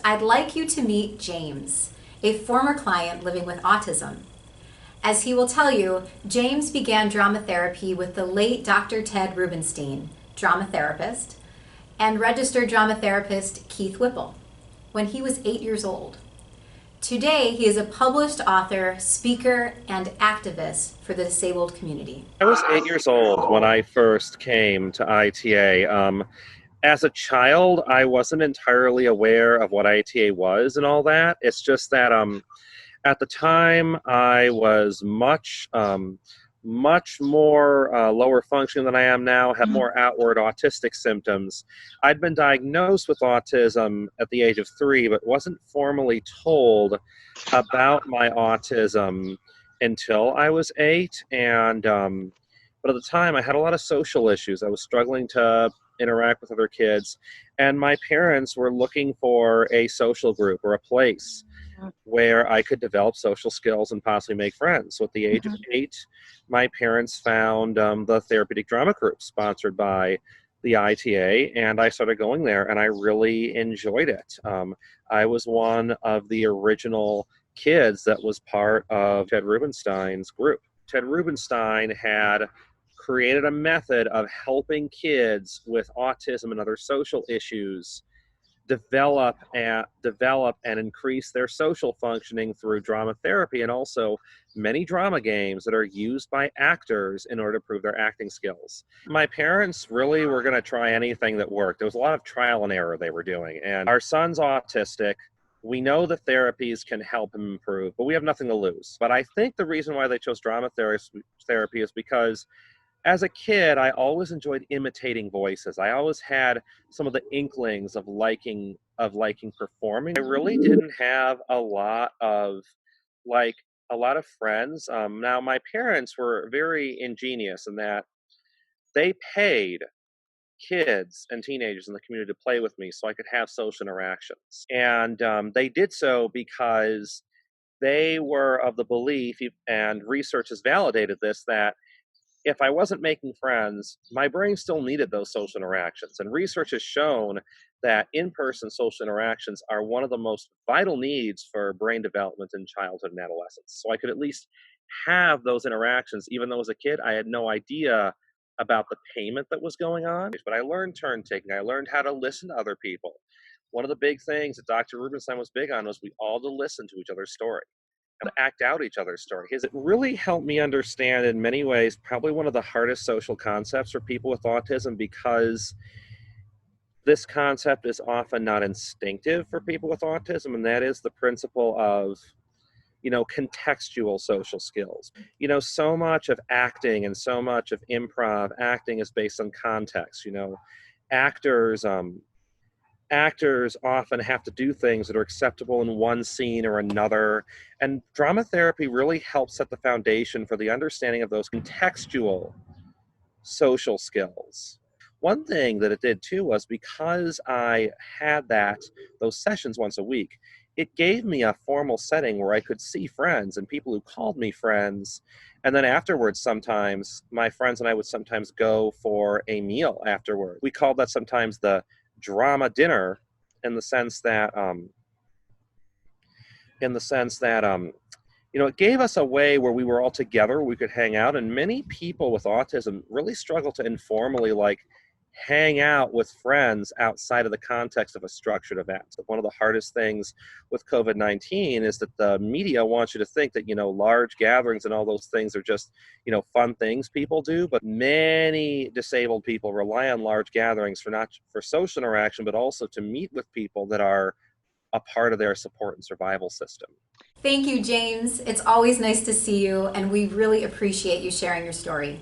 I'd like you to meet James, a former client living with autism. As he will tell you, James began drama therapy with the late Dr. Ted Rubenstein, drama therapist, and registered drama therapist Keith Whipple, when he was 8 years old. Today, he is a published author, speaker, and activist for the disabled community. I was 8 years old when I first came to ITA. As a child, I wasn't entirely aware of what ITA was and all that. It's just that at the time I was much more lower functioning than I am now, had more outward autistic symptoms. I'd been diagnosed with autism at the age of 3, but wasn't formally told about my autism until I was 8. But at the time, I had a lot of social issues. I was struggling to interact with other kids, and my parents were looking for a social group or a place where I could develop social skills and possibly make friends. So at the age of 8, my parents found the therapeutic drama group sponsored by the ITA, and I started going there, and I really enjoyed it. I was one of the original kids that was part of Ted Rubenstein's group. Ted Rubenstein had created a method of helping kids with autism and other social issues develop and increase their social functioning through drama therapy, and also many drama games that are used by actors in order to prove their acting skills. My parents really were going to try anything that worked. There was a lot of trial and error they were doing, and our son's autistic. We know that therapies can help him improve, but we have nothing to lose. But I think the reason why they chose drama therapy is because as a kid, I always enjoyed imitating voices. I always had some of the inklings of liking performing. I really didn't have like a lot of friends. Now my parents were very ingenious in that they paid kids and teenagers in the community to play with me so I could have social interactions. And they did so because they were of the belief, and research has validated this, that if I wasn't making friends, my brain still needed those social interactions. And research has shown that in-person social interactions are one of the most vital needs for brain development in childhood and adolescence. So I could at least have those interactions, even though as a kid, I had no idea about the payment that was going on. But I learned turn taking. I learned how to listen to other people. One of the big things that Dr. Rubenstein was big on was we all to listen to each other's story, to act out each other's story. It really helped me understand in many ways probably one of the hardest social concepts for people with autism, because this concept is often not instinctive for people with autism, and that is the principle of contextual social skills. So much of acting and so much of improv acting is based on context. Actors actors often have to do things that are acceptable in one scene or another. And drama therapy really helps set the foundation for the understanding of those contextual social skills. One thing that it did too was, because I had those sessions once a week, it gave me a formal setting where I could see friends and people who called me friends. And then afterwards, sometimes my friends and I would sometimes go for a meal afterward. We called that sometimes the drama dinner, in the sense that it gave us a way where we were all together, we could hang out. And many people with autism really struggle to informally hang out with friends outside of the context of a structured event. One of the hardest things with COVID-19 is that the media wants you to think that large gatherings and all those things are just fun things people do. But many disabled people rely on large gatherings for not for social interaction, but also to meet with people that are a part of their support and survival system. Thank you, James. It's always nice to see you, and we really appreciate you sharing your story.